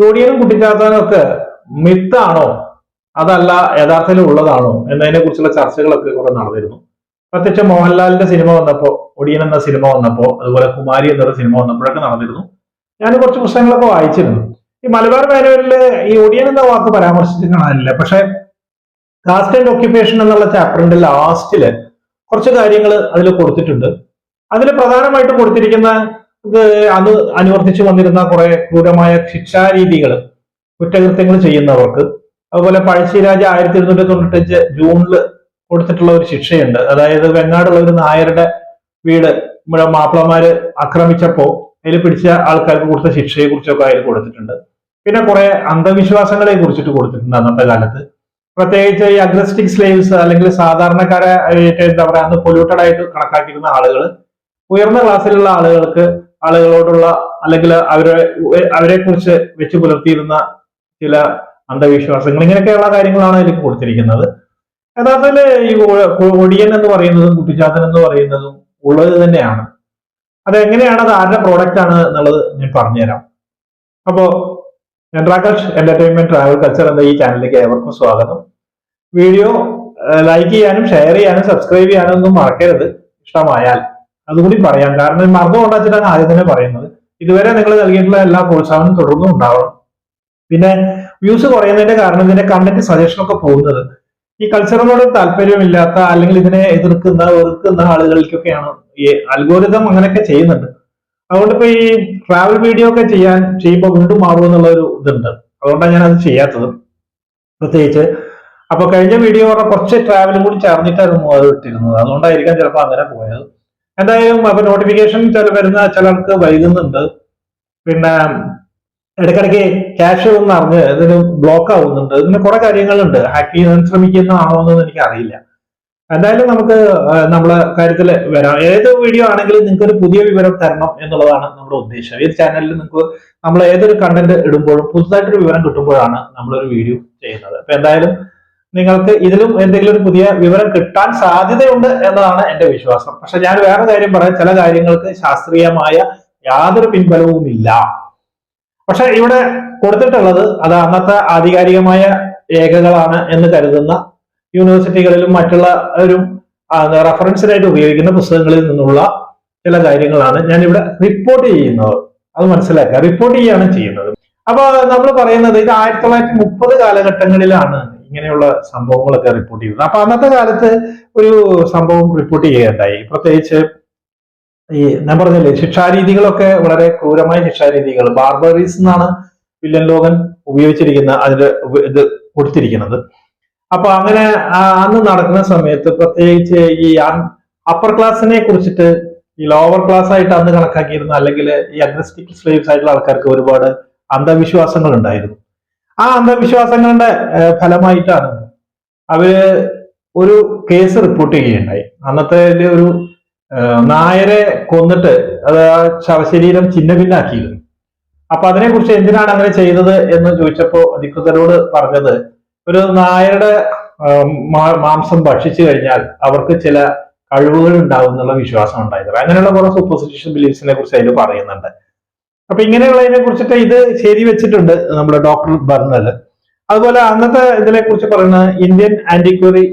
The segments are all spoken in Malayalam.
ഒടിയനും കുട്ടിച്ചാത്തനും ഒക്കെ മിത്താണോ അതല്ല യഥാർത്ഥത്തിൽ ഉള്ളതാണോ എന്നതിനെ കുറിച്ചുള്ള ചർച്ചകളൊക്കെ കുറെ നടന്നിരുന്നു. പ്രത്യേകിച്ച് മോഹൻലാലിന്റെ സിനിമ വന്നപ്പോ, ഒടിയൻ എന്ന സിനിമ വന്നപ്പോ, അതുപോലെ കുമാരി എന്നൊരു സിനിമ വന്നപ്പോഴൊക്കെ നടന്നിരുന്നു. ഞാൻ കുറച്ച് പുസ്തകങ്ങളൊക്കെ വായിച്ചിരുന്നു. ഈ മലബാർ മാനുവലില് ഈ ഒടിയൻ എന്ന വാക്ക് പരാമർശിച്ച് കാണാനില്ല. പക്ഷെ കാസ്റ്റ് ആൻഡ് ഓക്യുപ്പേഷൻ എന്നുള്ള ചാപ്റ്ററിന്റെ ലാസ്റ്റില് കുറച്ച് കാര്യങ്ങൾ അതിൽ കൊടുത്തിട്ടുണ്ട്. അതിൽ പ്രധാനമായിട്ട് കൊടുത്തിരിക്കുന്ന ഇത് അത് അനുവർത്തിച്ചു വന്നിരുന്ന കുറെ ക്രൂരമായ ശിക്ഷാരീതികൾ, കുറ്റകൃത്യങ്ങൾ ചെയ്യുന്നവർക്ക്. അതുപോലെ പഴശ്ശിരാജ 1295 ജൂണിൽ കൊടുത്തിട്ടുള്ള ഒരു ശിക്ഷയുണ്ട്. അതായത് വെങ്ങാടുള്ള ഒരു നായരുടെ വീട് മാപ്പിളമാര് ആക്രമിച്ചപ്പോ അതിൽ പിടിച്ച ആൾക്കാർക്ക് കൊടുത്ത ശിക്ഷയെ കുറിച്ചൊക്കെ അതിൽ കൊടുത്തിട്ടുണ്ട്. പിന്നെ കുറെ അന്ധവിശ്വാസങ്ങളെ കുറിച്ചിട്ട് കൊടുത്തിട്ടുണ്ട് അന്നത്തെ കാലത്ത്. പ്രത്യേകിച്ച് ഈ അഗ്രസ്റ്റിക് സ്ലേവ്സ് അല്ലെങ്കിൽ സാധാരണക്കാരെ എന്താ പറയാ അന്ന് പൊല്യൂട്ടഡ് ആയിട്ട് കണക്കാക്കിയിരുന്ന ആളുകൾ ഉയർന്ന ക്ലാസ്സിലുള്ള ആളുകളോടുള്ള അല്ലെങ്കിൽ അവരെ കുറിച്ച് വെച്ച് പുലർത്തിയിരുന്ന ചില അന്ധവിശ്വാസങ്ങൾ, ഇങ്ങനെയൊക്കെയുള്ള കാര്യങ്ങളാണ് അതിലേക്ക് കൊടുത്തിരിക്കുന്നത്. യഥാർത്ഥത്തിൽ ഈ ഒടിയൻ എന്ന് പറയുന്നതും കുട്ടിച്ചാത്തൻ എന്ന് പറയുന്നതും ഉള്ളത് തന്നെയാണ്. അതെങ്ങനെയാണ്, അത് ആരുടെ പ്രോഡക്റ്റ് ആണ് എന്നുള്ളത് ഞാൻ പറഞ്ഞുതരാം. അപ്പോ രാകേഷ് എന്റർടൈൻമെന്റ് ട്രാവൽ കൾച്ചർ എന്ന ഈ ചാനലിലേക്ക് ഏവർക്കും സ്വാഗതം. വീഡിയോ ലൈക്ക് ചെയ്യാനും ഷെയർ ചെയ്യാനും സബ്സ്ക്രൈബ് ചെയ്യാനും ഒന്നും മറക്കരുത്. ഇഷ്ടമായാൽ അതുകൂടി പറയാം, കാരണം മറന്നു കൊണ്ടാച്ചിട്ടാണ് ആദ്യം തന്നെ പറയുന്നത്. ഇതുവരെ നിങ്ങൾ നൽകിയിട്ടുള്ള എല്ലാ പ്രോത്സാഹനവും തുടർന്നും ഉണ്ടാവണം. പിന്നെ വ്യൂസ് കുറയുന്നതിന്റെ കാരണം ഇതിന്റെ കണ്ടന്റ് സജഷൻ ഒക്കെ പോകുന്നത് ഈ കൾച്ചറിനോട് താല്പര്യമില്ലാത്ത അല്ലെങ്കിൽ ഇതിനെ വെറുക്കുന്ന ആളുകൾക്കൊക്കെയാണ്. ഈ അൽഗോരിതം അങ്ങനെയൊക്കെ ചെയ്യുന്നുണ്ട്. അതുകൊണ്ട് ഇപ്പൊ ഈ ട്രാവൽ വീഡിയോ ഒക്കെ ചെയ്യുമ്പോൾ വീണ്ടും മാറും എന്നുള്ള ഒരു ഇതുണ്ട്. അതുകൊണ്ടാണ് ഞാൻ അത് ചെയ്യാത്തത് പ്രത്യേകിച്ച്. അപ്പൊ കഴിഞ്ഞ വീഡിയോ പറഞ്ഞ കുറച്ച് ട്രാവലും കൂടി ചേർന്നിട്ടായിരുന്നു അത് ഇട്ടിരുന്നത്. അതുകൊണ്ടായിരിക്കാം ചിലപ്പോൾ അങ്ങനെ പോയത്. എന്തായാലും അപ്പൊ നോട്ടിഫിക്കേഷൻ വരുന്ന ചിലർക്ക് വൈകുന്നുണ്ട്. പിന്നെ ഇടയ്ക്കിടയ്ക്ക് ക്യാഷ് ഒന്ന് അറിഞ്ഞ് ഇതിന് ബ്ലോക്ക് ആവുന്നുണ്ട്. ഇതിന് കുറെ കാര്യങ്ങളുണ്ട്. ഹാക്ക് ചെയ്യാൻ ശ്രമിക്കുന്നതാണോ എന്ന് എനിക്ക് അറിയില്ല. എന്തായാലും നമുക്ക് നമ്മളെ കാര്യത്തിൽ വരാം. ഏത് വീഡിയോ ആണെങ്കിലും നിങ്ങൾക്ക് ഒരു പുതിയ വിവരം തരണം എന്നുള്ളതാണ് നമ്മുടെ ഉദ്ദേശം. ഏത് ചാനലിൽ നിങ്ങൾക്ക് നമ്മൾ ഏതൊരു കണ്ടന്റ് ഇടുമ്പോഴും പുതുതായിട്ടൊരു വിവരം കിട്ടുമ്പോഴാണ് നമ്മളൊരു വീഡിയോ ചെയ്യുന്നത്. അപ്പൊ എന്തായാലും നിങ്ങൾക്ക് ഇതിലും എന്തെങ്കിലും ഒരു പുതിയ വിവരം കിട്ടാൻ സാധ്യതയുണ്ട് എന്നതാണ് എന്റെ വിശ്വാസം. പക്ഷെ ഞാൻ വേറെ കാര്യം പറയാം, ചില കാര്യങ്ങൾക്ക് ശാസ്ത്രീയമായ യാതൊരു പിൻബലവും ഇല്ല. പക്ഷെ ഇവിടെ കൊടുത്തിട്ടുള്ളത് അത് അന്നത്തെ ആധികാരികമായ രേഖകളാണ് എന്ന് കരുതുന്ന യൂണിവേഴ്സിറ്റികളിലും മറ്റുള്ള ഒരു റെഫറൻസിനായിട്ട് ഉപയോഗിക്കുന്ന പുസ്തകങ്ങളിൽ നിന്നുള്ള ചില കാര്യങ്ങളാണ് ഞാൻ ഇവിടെ റിപ്പോർട്ട് ചെയ്യുന്നത്. അത് മനസ്സിലാക്കുക, റിപ്പോർട്ട് ചെയ്യുകയാണ് ചെയ്യുന്നത്. അപ്പൊ നമ്മൾ പറയുന്നത് ഇത് 1930 കാലഘട്ടങ്ങളിലാണ് ഇങ്ങനെയുള്ള സംഭവങ്ങളൊക്കെ റിപ്പോർട്ട് ചെയ്യുന്നത്. അപ്പൊ അന്നത്തെ കാലത്ത് ഒരു സംഭവം റിപ്പോർട്ട് ചെയ്യുകയുണ്ടായി. പ്രത്യേകിച്ച് ഈ ഞാൻ പറഞ്ഞില്ലേ, ശിക്ഷാരീതികളൊക്കെ വളരെ ക്രൂരമായ ശിക്ഷാരീതികൾ, ബാർബറീസ് എന്നാണ് വില്യം ലോഗൻ ഉപയോഗിച്ചിരിക്കുന്ന അതിന്റെ ഇത് കൊടുത്തിരിക്കുന്നത്. അപ്പൊ അങ്ങനെ അന്ന് നടക്കുന്ന സമയത്ത് പ്രത്യേകിച്ച് ഈ അപ്പർ ക്ലാസ്സിനെ കുറിച്ചിട്ട് ഈ ലോവർ ക്ലാസ് ആയിട്ട് അന്ന് കണക്കാക്കിയിരുന്ന അല്ലെങ്കിൽ ഈ അഗ്രസ്റ്റിക് സ്ലേവ്സ് ആയിട്ടുള്ള ആൾക്കാർക്ക് ഒരുപാട് അന്ധവിശ്വാസങ്ങൾ ഉണ്ടായിരുന്നു. ആ അന്ധവിശ്വാസങ്ങളുടെ ഫലമായിട്ടാണ് അവര് ഒരു കേസ് റിപ്പോർട്ട് ചെയ്യുകയുണ്ടായി. അന്നത്തെ ഒരു നായരെ കൊന്നിട്ട് അത് ആ ശവശരീരം ഛിന്ന ഭിന്നാക്കിയിരുന്നു. അപ്പൊ അതിനെക്കുറിച്ച് എന്തിനാണ് അങ്ങനെ ചെയ്തത് എന്ന് ചോദിച്ചപ്പോ അധികൃതരോട് പറഞ്ഞത്, ഒരു നായരുടെ മാംസം ഭക്ഷിച്ചു കഴിഞ്ഞാൽ അവർക്ക് ചില കഴിവുകൾ ഉണ്ടാവും എന്നുള്ള വിശ്വാസം ഉണ്ടായിരുന്നത്. അങ്ങനെയുള്ള കുറെ സൂപ്പർസ്റ്റിഷ്യസ് ബിലീഫ്സിനെ കുറിച്ച് അതിൽ പറയുന്നുണ്ട്. അപ്പൊ ഇങ്ങനെയുള്ളതിനെ കുറിച്ചിട്ട് ഇത് ശരി വെച്ചിട്ടുണ്ട് നമ്മുടെ ഡോക്ടർ ബർണൽ. അതുപോലെ അന്നത്തെ ഇതിനെ കുറിച്ച് പറയുന്ന ഇന്ത്യൻ ആന്റിക്വറി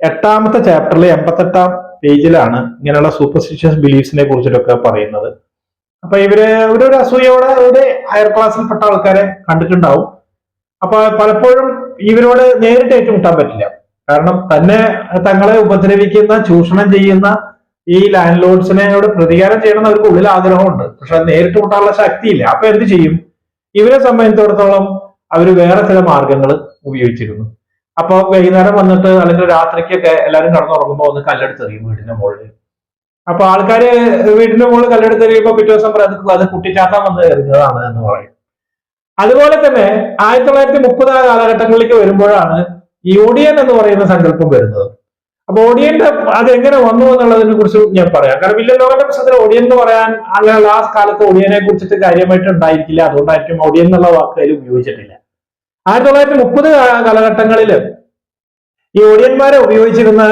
8ാമത്തെ ചാപ്റ്ററിലെ 88ാം പേജിലാണ് ഇങ്ങനെയുള്ള സൂപ്പർസ്റ്റിഷ്യസ് ബിലീഫ്സിനെ കുറിച്ചിട്ടൊക്കെ പറയുന്നത്. അപ്പൊ ഇവര് ഒരു അസൂയോടെ ഒരു ഹയർ ക്ലാസ്സിൽപ്പെട്ട ആൾക്കാരെ കണ്ടിട്ടുണ്ടാവും. അപ്പൊ പലപ്പോഴും ഇവരോട് നേരിട്ട് ഏറ്റുമുട്ടാൻ പറ്റില്ല. കാരണം തങ്ങളെ ഉപദ്രവിക്കുന്ന, ചൂഷണം ചെയ്യുന്ന ഈ ലാൻഡ് ലോഡ്സിനോട് പ്രതികാരം ചെയ്യണമെന്ന് അവർക്ക് ഉള്ളിൽ ആഗ്രഹമുണ്ട്. പക്ഷെ നേരിട്ട് മുട്ടാനുള്ള ശക്തിയില്ല. അപ്പൊ എന്ത് ചെയ്യും? ഇവരെ സംബന്ധിച്ചിടത്തോളം അവർ വേറെ ചില മാർഗങ്ങൾ ഉപയോഗിച്ചിരുന്നു. അപ്പൊ വൈകുന്നേരം വന്നിട്ട് അല്ലെങ്കിൽ രാത്രിക്കൊക്കെ എല്ലാവരും കടന്നുറങ്ങുമ്പോൾ ഒന്ന് കല്ലെടുത്തെറിയും വീടിന്റെ മുകളിൽ. അപ്പൊ ആൾക്കാര് വീടിന്റെ മുകളിൽ കല്ലെടുത്തെറിയുമ്പോൾ പിറ്റേ ദിവസം അത് കുട്ടിച്ചാത്താൻ വന്ന് എറിഞ്ഞതാണ് എന്ന് പറയും. അതുപോലെ തന്നെ 1930 കാലഘട്ടങ്ങളിലേക്ക് വരുമ്പോഴാണ് ഈ ഒടിയൻ എന്ന് പറയുന്ന സങ്കല്പം വരുന്നത്. അപ്പൊ ഒടിയന്റെ അതെങ്ങനെ വന്നു എന്നുള്ളതിനെ കുറിച്ച് ഞാൻ പറയാം. കാരണം വില്യം ലോഗന്റെ പുസ്തകത്തിൽ ഒടിയൻ എന്ന് പറയാൻ അങ്ങനെയുള്ള ആ കാലത്ത് ഒടിയനെ കുറിച്ചിട്ട് കാര്യമായിട്ട് ഉണ്ടായിരിക്കില്ല. അതുകൊണ്ടായിരിക്കും ഒടിയൻ എന്നുള്ള വാക്ക് അതിൽ ഉപയോഗിച്ചിട്ടില്ല. 1930 കാലഘട്ടങ്ങളില് ഈ ഒടിയന്മാരെ ഉപയോഗിച്ചിരുന്ന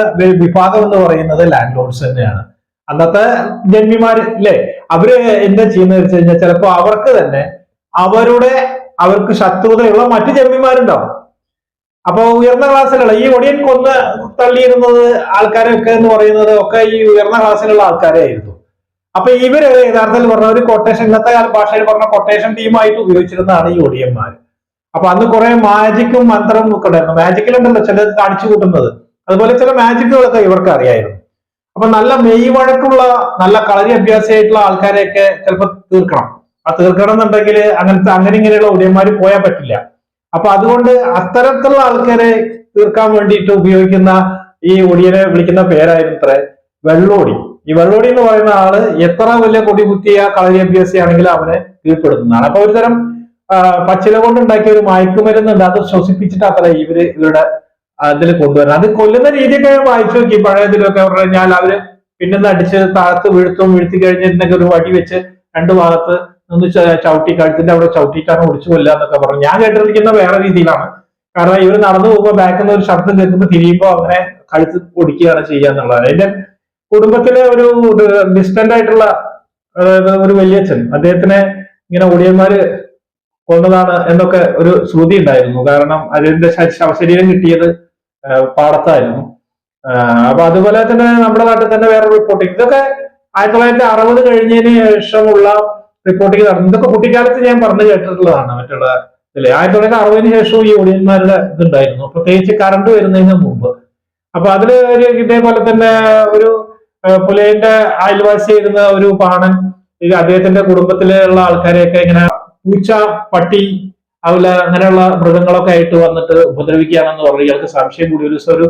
വിഭാഗം എന്ന് പറയുന്നത് ലാൻഡ് ലോഡ്സ് തന്നെയാണ്. അന്നത്തെ ജന്മിമാര് അല്ലെ, അവര് എന്താ ചെയ്യുന്നത് വെച്ച് കഴിഞ്ഞാൽ ചിലപ്പോ അവർക്ക് തന്നെ അവരുടെ അവർക്ക് ശത്രുതയുള്ള മറ്റു ചെമ്മിമാരുണ്ടാവും. അപ്പൊ ഉയർന്ന ക്ലാസ്സിലുള്ള ഈ ഒടിയൻ കൊന്ന് തള്ളിയിരുന്നത് ആൾക്കാരൊക്കെ എന്ന് പറയുന്നത് ഒക്കെ ഈ ഉയർന്ന ക്ലാസ്സിലുള്ള ആൾക്കാരായിരുന്നു. അപ്പൊ ഇവര് യഥാർത്ഥത്തിൽ പറഞ്ഞ ഒരു കൊട്ടേഷൻ, ഇന്നത്തെ ഭാഷയിൽ പറഞ്ഞ കൊട്ടേഷൻ ടീമായിട്ട് ഉപയോഗിച്ചിരുന്നതാണ് ഈ ഒടിയന്മാർ. അപ്പൊ അന്ന് കുറെ മാജിക്കും മന്ത്രവും ഒക്കെ ഉണ്ടായിരുന്നു. മാജിക്കിലുണ്ടല്ലോ ചിലത് കാണിച്ചു കൂട്ടുന്നത്, അതുപോലെ ചില മാജിക്കുകളൊക്കെ ഇവർക്ക് അറിയായിരുന്നു. അപ്പൊ നല്ല മെയ് വഴക്കുള്ള നല്ല കളരി അഭ്യാസിയായിട്ടുള്ള ആൾക്കാരെയൊക്കെ ചിലപ്പോൾ തീർക്കണം. ആ തീർക്കണം എന്നുണ്ടെങ്കിൽ അങ്ങനെ ഇങ്ങനെയുള്ള ഒടിയന്മാർ പോയാൽ പറ്റില്ല. അപ്പൊ അതുകൊണ്ട് അത്തരത്തിലുള്ള ആൾക്കാരെ തീർക്കാൻ വേണ്ടിയിട്ട് ഉപയോഗിക്കുന്ന ഈ ഒടിയനെ വിളിക്കുന്ന പേരായിരുന്നു ഇത്ര വെള്ളോടി. ഈ വെള്ളോടി എന്ന് പറയുന്ന ആള് എത്ര വലിയ കൊടികുത്തിയ കളരി അഭ്യാസിയാണെങ്കിലും അവനെ കീഴ്പ്പെടുത്തുന്നതാണ്. അപ്പൊ ഒരുതരം പച്ചില കൊണ്ടുണ്ടാക്കിയ ഒരു മയക്കുമരുന്നുണ്ട്, അത് ശ്വസിപ്പിച്ചിട്ട് അത്ര ഇവരുടെ അതിൽ കൊണ്ടുവരണം. അത് കൊല്ലുന്ന രീതിയൊക്കെ വായിച്ചു നോക്കി പഴയതിലൊക്കെ പറഞ്ഞു കഴിഞ്ഞാൽ അവര് പിന്നെന്ന് അടിച്ച് താഴത്ത് വീഴ്ത്തി കഴിഞ്ഞിട്ടുണ്ടെങ്കിൽ ഒരു വടി വെച്ച് രണ്ടു ഭാഗത്ത് ഒന്ന് ചവിട്ടി കഴുത്തിന്റെ അവിടെ ചവിട്ടിയിട്ടാണ് ഒടിച്ചു കൊല്ലുക എന്നൊക്കെ പറഞ്ഞു. ഞാൻ കേട്ടിരിക്കുന്ന വേറെ രീതിയിലാണ്. കാരണം ഇവർ നടന്നു പോകുമ്പോൾ ബാക്കിൽ നിന്ന് ഒരു ശബ്ദം കേൾക്കുമ്പോൾ തിരിയുമ്പോൾ അങ്ങനെ കഴുത്ത് ഒടിക്കുകയാണ് ചെയ്യുക എന്നുള്ളത്. അതിന്റെ കുടുംബത്തിലെ ഒരു ഡിസ്റ്റന്റ് ആയിട്ടുള്ള ഒരു വലിയച്ഛൻ, അദ്ദേഹത്തിനെ ഇങ്ങനെ ഒടിയന്മാര് കൊന്നതാണ് എന്നൊക്കെ ഒരു ശ്രുതി ഉണ്ടായിരുന്നു. കാരണം അതിന്റെ ശവശരീരം കിട്ടിയത് പാടത്തായിരുന്നു. അപ്പൊ അതുപോലെ തന്നെ നമ്മുടെ നാട്ടിൽ തന്നെ വേറെ റിപ്പോർട്ടിങ്, ഇതൊക്കെ 1960 കഴിഞ്ഞതിന് ശേഷമുള്ള റിപ്പോർട്ടിങ് നടന്നു. ഇതൊക്കെ കുട്ടിക്കാലത്ത് ഞാൻ പറഞ്ഞു കേട്ടിട്ടുള്ളതാണ്. മറ്റുള്ള ഇതില് 1960 ശേഷവും ഈ ഒടിയന്മാരുടെ ഇതുണ്ടായിരുന്നു, പ്രത്യേകിച്ച് കറണ്ട് വരുന്നതിന് മുമ്പ്. അപ്പൊ അതില് ഒരു ഇതേപോലെ തന്നെ ഒരു പുലയന്റെ അയൽവാസിയായിരുന്ന ഒരു പാണൻ അദ്ദേഹത്തിന്റെ കുടുംബത്തിലുള്ള ആൾക്കാരെയൊക്കെ ഇങ്ങനെ പൂച്ച, പട്ടി, അതുപോലെ അങ്ങനെയുള്ള മൃഗങ്ങളൊക്കെ ആയിട്ട് വന്നിട്ട് ഉപദ്രവിക്കുകയാണെന്ന് പറഞ്ഞു. ഇയാൾക്ക് സംശയം കൂടി. ഒരു ദിവസം ഒരു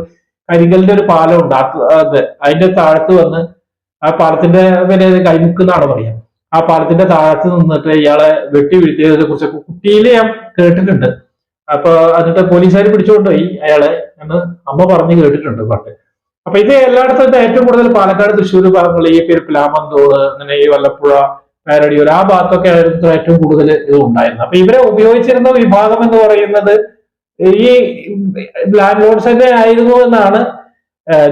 കരിങ്കലിന്റെ ഒരു പാലം ഉണ്ട്, അത് അതിന്റെ താഴത്ത് വന്ന് ആ പാലത്തിന്റെ പിന്നെ കൈമുക്ക് എന്നാണ് പറയാ, ആ പാലത്തിന്റെ താഴത്ത് നിന്നിട്ട് ഇയാളെ വെട്ടി വീഴ്ത്തിയതിനെ കുറിച്ചൊക്കെ കുട്ടിയില് ഞാൻ കേട്ടിട്ടുണ്ട്. അപ്പൊ എന്നിട്ട് പോലീസുകാർ പിടിച്ചുകൊണ്ടുപോയി അയാളെ എന്ന് അമ്മ പറഞ്ഞു കേട്ടിട്ടുണ്ട് പണ്ട്. അപ്പൊ ഇത് എല്ലായിടത്തും ഏറ്റവും കൂടുതൽ പാലക്കാട്, തൃശ്ശൂർ ഭാഗങ്ങളിൽ ഈ പേര് പ്ലാമന്തോട്, അങ്ങനെ ഈ വല്ലപ്പുഴ, പാരടിയൂർ ആ ഭാഗത്തൊക്കെ ആയിരുന്നു ഏറ്റവും കൂടുതൽ ഇത് ഉണ്ടായിരുന്നത്. അപ്പൊ ഇവരെ ഉപയോഗിച്ചിരുന്ന വിഭാഗം എന്ന് പറയുന്നത് ഈ ലാൻഡ് ലോഡ്സ് തന്നെ ആയിരുന്നു എന്നാണ്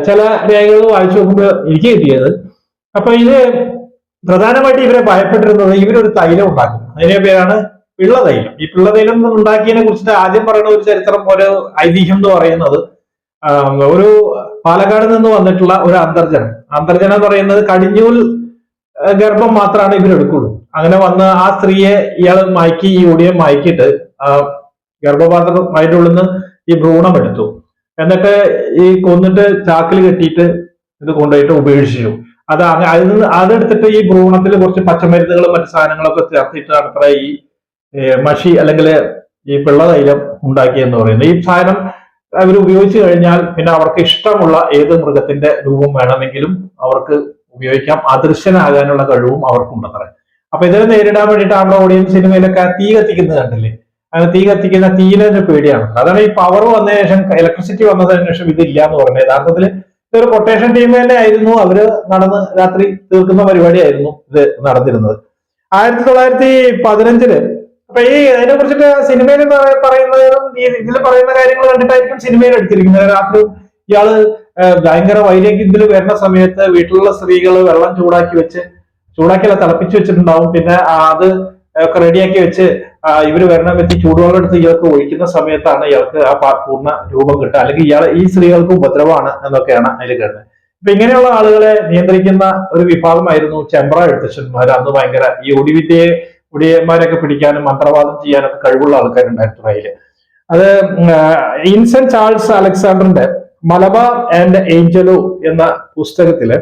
ചില രേഖകൾ വായിച്ചു നോക്കുമ്പോൾ എനിക്ക് കിട്ടിയത്. അപ്പൊ ഇത് പ്രധാനമായിട്ട് ഇവരെ ഭയപ്പെട്ടിരുന്നത് ഇവരൊരു തൈലം ഉണ്ടാക്കും, അതിന്റെ പേരാണ് പിള്ളതൈലം. ഈ പിള്ളതൈലം ഉണ്ടാക്കിയതിനെ കുറിച്ചിട്ട് ആദ്യം പറയുന്ന ഒരു ചരിത്രം, ഒരു ഐതിഹ്യം എന്ന് പറയുന്നത് ഒരു പാലക്കാട് നിന്ന് വന്നിട്ടുള്ള ഒരു അന്തർജനം എന്ന് പറയുന്നത് കടിഞ്ഞൂൽ ഗർഭം മാത്രമാണ് ഇവരെടുക്കുള്ളൂ. അങ്ങനെ വന്ന് ആ സ്ത്രീയെ ഇയാൾ മയക്കി, ഈ ഒടിയൻ മയക്കിയിട്ട് ഗർഭപാത്രം അതിൻ്റെ ഉള്ളിൽ നിന്ന് ഈ ഭ്രൂണം എടുത്തു. എന്നിട്ട് ഈ കൊന്നിട്ട് ചാക്കിൽ കെട്ടിയിട്ട് ഇത് കൊണ്ടുപോയിട്ട് ഉപേക്ഷിച്ചു. അതെടുത്തിട്ട് ഈ ഭ്രൂണത്തിൽ കുറച്ച് പച്ചമരുന്നുകളും മറ്റു സാധനങ്ങളൊക്കെ ചേർത്തിട്ടാണ് അത്ര ഈ മഷി അല്ലെങ്കിൽ ഈ പിള്ളതൈലം ഉണ്ടാക്കിയെന്ന് പറയുന്നത്. ഈ സാധനം അവർ ഉപയോഗിച്ചു കഴിഞ്ഞാൽ പിന്നെ അവർക്ക് ഇഷ്ടമുള്ള ഏത് മൃഗത്തിന്റെ രൂപം വേണമെങ്കിലും അവർക്ക് ഉപയോഗിക്കാം, അദൃശ്യനാകാനുള്ള കഴിവും അവർക്കുണ്ടത്രേ. അപ്പൊ ഇതിനെ നേരിടാൻ വേണ്ടിയിട്ട് നമ്മുടെ ഓഡിയൻസ് സിനിമയിലൊക്കെ തീ കത്തിക്കുന്നത് കണ്ടില്ലേ, അങ്ങനെ തീ കത്തിക്കുന്ന തീയിലെ പേടിയാണ്. അതാണ് ഈ പവർ വന്നതിന് ശേഷം, ഇലക്ട്രിസിറ്റി വന്നതിന് ശേഷം ഇതില്ല എന്ന് പറയുന്നത്. യഥാർത്ഥത്തിൽ ഇതൊരു കൊട്ടേഷൻ ടീം തന്നെ ആയിരുന്നു. അവര് നടന്ന് രാത്രി തീർക്കുന്ന പരിപാടിയായിരുന്നു ഇത് നടന്നിരുന്നത്. 1915 അപ്പൊ ഈ അതിനെ കുറിച്ചിട്ട് സിനിമയിൽ പറയുന്നതും ഇതിൽ പറയുന്ന കാര്യങ്ങൾ കണ്ടിട്ടായിരിക്കും സിനിമയിൽ എടുത്തിരിക്കുന്നത്. രാത്രി ഇയാള് ഭയങ്കര വൈരാഗ്യത്തിൽ വരുന്ന സമയത്ത് വീട്ടിലുള്ള സ്ത്രീകൾ വെള്ളം ചൂടാക്കിയല്ല തിളപ്പിച്ചു വെച്ചിട്ടുണ്ടാവും. പിന്നെ അത് ഒക്കെ റെഡിയാക്കി വെച്ച് ഇവര് വരണ വ്യക്തി ചൂടുവെള്ളം എടുത്ത് ഇയാൾക്ക് ഒഴിക്കുന്ന സമയത്താണ് ഇയാൾക്ക് ആ പൂർണ്ണ രൂപം കിട്ടുക. അല്ലെങ്കിൽ ഈ സ്ത്രീകൾക്ക് ഉപദ്രവമാണ് എന്നൊക്കെയാണ് അതിൽ കേട്ടത്. അപ്പൊ ഇങ്ങനെയുള്ള ആളുകളെ നിയന്ത്രിക്കുന്ന ഒരു വിഭാഗമായിരുന്നു ചെമ്പ്ര എഴുത്തച്ഛന്മാർ. അന്ന് ഭയങ്കര ഈ ഒടിയന്മാരൊക്കെ പിടിക്കാനും മന്ത്രവാദം ചെയ്യാനൊക്കെ കഴിവുള്ള ആൾക്കാരുണ്ടായിരുന്നു അതില്. അത് ഇൻസെന്റ് ചാൾസ് അലക്സാണ്ടറിന്റെ മലബാർ ആൻഡ് ഏഞ്ചലോ എന്ന പുസ്തകത്തില്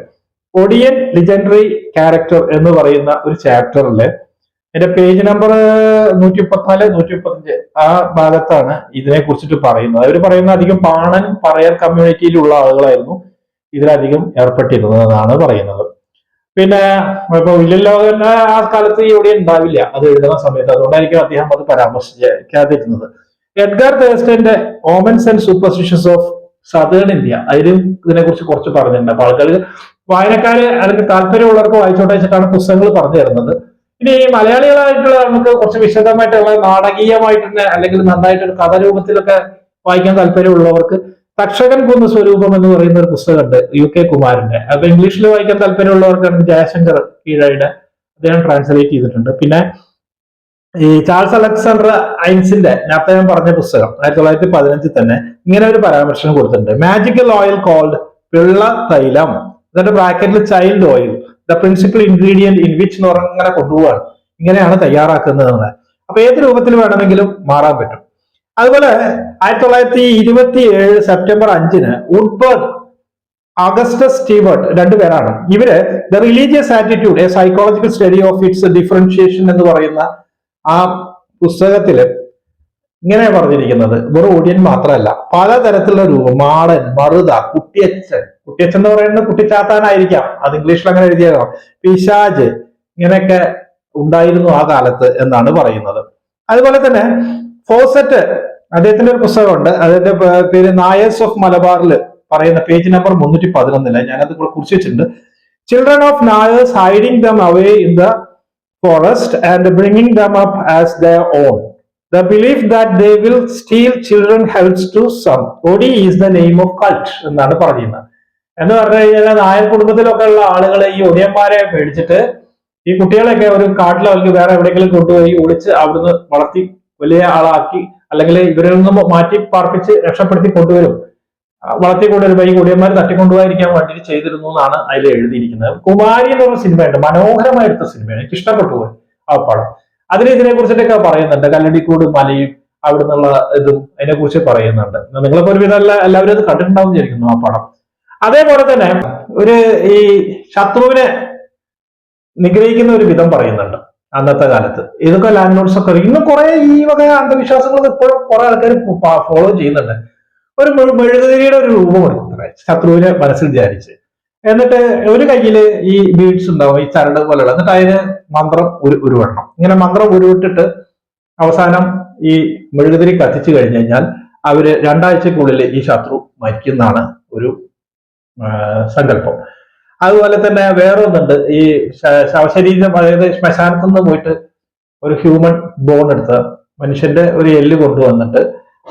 ഒടിയൻ ലിജൻഡറി ക്യാരക്ടർ എന്ന് പറയുന്ന ഒരു ചാപ്റ്ററില് എന്റെ പേജ് നമ്പർ 134, 135 ആ ഭാഗത്താണ് ഇതിനെ കുറിച്ചിട്ട് പറയുന്നത്. അവർ പറയുന്ന അധികം പാണൻ പറയർ കമ്മ്യൂണിറ്റിയിലുള്ള ആളുകളായിരുന്നു ഇതിലധികം ഏർപ്പെട്ടിരുന്നതെന്നാണ് പറയുന്നത്. പിന്നെ ഇപ്പൊ വില്യൻ ലോഗൻ ആ കാലത്ത് ഇവിടെ ഉണ്ടാവില്ല അത് എഴുതുന്ന സമയത്ത്, അതുകൊണ്ടായിരിക്കും അദ്ദേഹം അത് പരാമർശിക്കാതിരുന്നത്. എഡ്ഗർ തേഴ്സ്റ്റന്റെ omens and superstitions of southern India, അതിലും ഇതിനെ കുറിച്ച് കുറച്ച് പറഞ്ഞിട്ടുണ്ട്. അപ്പൊ ആൾക്കാർ വായനക്കാര് അല്ലെങ്കിൽ താല്പര്യമുള്ളവർക്ക് വായിച്ചോട്ടെ വെച്ചിട്ടാണ് പുസ്തകങ്ങൾ പറഞ്ഞു തരുന്നത്. ഇനി ഈ മലയാളികളായിട്ടുള്ള നമുക്ക് കുറച്ച് വിശദമായിട്ടുള്ള നാടകീയമായിട്ട് തന്നെ അല്ലെങ്കിൽ നന്നായിട്ടൊരു കഥാരൂപത്തിലൊക്കെ വായിക്കാൻ താല്പര്യമുള്ളവർക്ക് തക്ഷകൻ കുന്ന് സ്വരൂപം എന്ന് പറയുന്ന ഒരു പുസ്തകമുണ്ട് UK കുമാരന്റെ. അപ്പൊ ഇംഗ്ലീഷിൽ വായിക്കാൻ താല്പര്യമുള്ളവർക്കാണ് ജയശങ്കർ കീഴയുടെ അദ്ദേഹം ട്രാൻസ്ലേറ്റ് ചെയ്തിട്ടുണ്ട്. പിന്നെ ഈ ചാൾസ് അലക്സാണ്ടർ ഐൻസിന്റെ നേരത്തെ ഞാൻ പറഞ്ഞ പുസ്തകം 1915 തന്നെ ഇങ്ങനെ ഒരു പരാമർശനം കൊടുത്തിട്ടുണ്ട്. മാജിക്കൽ ഓയിൽ കോൾഡ് പിള്ള തൈലം, എന്നിട്ട് ബ്രാക്കറ്റിൽ child oil the principal ingredient in which എന്ന് പറഞ്ഞങ്ങനെ കൊണ്ടുപോവാണ്. ഇങ്ങനെയാണ് തയ്യാറാക്കുന്നത്. അപ്പൊ ഏത് രൂപത്തിൽ വേണമെങ്കിലും മാറാൻ പറ്റും. അതുപോലെ 1927 സെപ്റ്റംബർ 5 വുഡ്ബർഡ്, അഗസ്റ്റസ് സ്റ്റീവർട്ട് രണ്ടുപേരാണ് ഇവര് the religious attitude A psychological study of its differentiation എന്ന് പറയുന്ന ആ പുസ്തകത്തില് ഇങ്ങനെ പറഞ്ഞിരിക്കുന്നത് വെറും ഒടിയൻ മാത്രമല്ല, പലതരത്തിലുള്ള രൂപം, മാടൻ, മറുത, കുട്ടിയച്ചൻ. കുട്ടിയച്ചൻ എന്ന് പറയുന്നത് കുട്ടിച്ചാത്താനായിരിക്കാം, അത് ഇംഗ്ലീഷിൽ അങ്ങനെ എഴുതിയതാണ്. പിശാജ്, ഇങ്ങനെയൊക്കെ ഉണ്ടായിരുന്നു ആ കാലത്ത് എന്നാണ് പറയുന്നത്. അതുപോലെ തന്നെ ഫോസറ്റ്, അദ്ദേഹത്തിന്റെ ഒരു പുസ്തകമുണ്ട്, അതിന്റെ പേര് നായേഴ്സ് ഓഫ് മലബാറിൽ പറയുന്ന പേജ് നമ്പർ 311 ഞാനത് കുറിച്ച് വെച്ചിട്ടുണ്ട്. Children of Nairs hiding dum away in the forest and bringing them up as their own. The belief that they will steal children helps to some. Odi is the name of cult എന്നാണ് പറയുന്നത്. എന്ന് പറഞ്ഞു കഴിഞ്ഞാൽ നായർ കുടുംബത്തിലൊക്കെ ഉള്ള ആളുകൾ ഈ ഒടിയന്മാരെ പേടിച്ചിട്ട് ഈ കുട്ടികളെയൊക്കെ ഒരു കാട്ടിൽ അവർക്ക് വേറെ എവിടെയെങ്കിലും കൊണ്ടുപോയി ഒളിച്ച് അവിടുന്ന് വളർത്തി വലിയ ആളാക്കി, അല്ലെങ്കിൽ ഇവരിൽ നിന്ന് മാറ്റി പാർപ്പിച്ച് രക്ഷപ്പെടുത്തി കൊണ്ടുവരും, വളർത്തിക്കൊണ്ടുവരുമ്പോൾ ഈ കുടിയന്മാർ തട്ടിക്കൊണ്ടുപോയിരിക്കാൻ വേണ്ടിയിട്ട് ചെയ്തിരുന്നു എന്നാണ് അതിൽ എഴുതിയിരിക്കുന്നത്. കുമാരി എന്നുള്ള സിനിമയുണ്ട്, മനോഹരമായി എടുത്ത സിനിമയാണ്, എനിക്ക് ഇഷ്ടപ്പെട്ടു പോയി ആ പടം. ഇതിനെ കുറിച്ചിട്ടൊക്കെ പറയുന്നുണ്ട്, കല്ലടിക്കൂട് മലയും അവിടെ നിന്നുള്ള ഇതും അതിനെ കുറിച്ച് പറയുന്നുണ്ട്. നിങ്ങളിപ്പോ ഒരുവിധം എല്ലാവരും അത് കണ്ടിട്ടുണ്ടാവും വിചാരിക്കുന്നു ആ പടം. അതേപോലെ തന്നെ ഒരു ഈ ശത്രുവിനെ നിഗ്രഹിക്കുന്ന ഒരു വിധം പറയുന്നുണ്ട് അന്നത്തെ കാലത്ത്. ഇതൊക്കെ ലാൻഡ് നോട്ട്സ് ഒക്കെ ഇന്ന് കുറെ ഈ വക അന്ധവിശ്വാസങ്ങൾ ഇപ്പോഴും കുറെ ആൾക്കാർ ഫോളോ ചെയ്യുന്നുണ്ട്. ഒരു മെഴുകുതിരിയുടെ ഒരു രൂപം എടുക്കും ശത്രുവിനെ മനസ്സിൽ വിചാരിച്ച്, എന്നിട്ട് ഒരു കയ്യില് ഈ ബീഡ്സ് ഉണ്ടാവും, ഈ ചരട് പോലെയുള്ള, എന്നിട്ട് അതിന് മന്ത്രം ഉരുവിടണം. ഇങ്ങനെ മന്ത്രം ഉരുവിട്ടിട്ട് അവസാനം ഈ മെഴുകുതിരി കത്തിച്ചു കഴിഞ്ഞു കഴിഞ്ഞാൽ അവര് 2 ആഴ്ചക്കുള്ളിൽ ഈ ശത്രു മരിക്കുന്നതാണ് ഒരു സങ്കല്പം. അതുപോലെ തന്നെ വേറെ ഒന്നുണ്ട്, ഈ ശവശരീരം, അതായത് ശ്മശാനത്തിൽ നിന്ന് പോയിട്ട് ഒരു ഹ്യൂമൻ ബോൺ എടുത്ത് മനുഷ്യന്റെ ഒരു എല്ല് കൊണ്ടുവന്നിട്ട്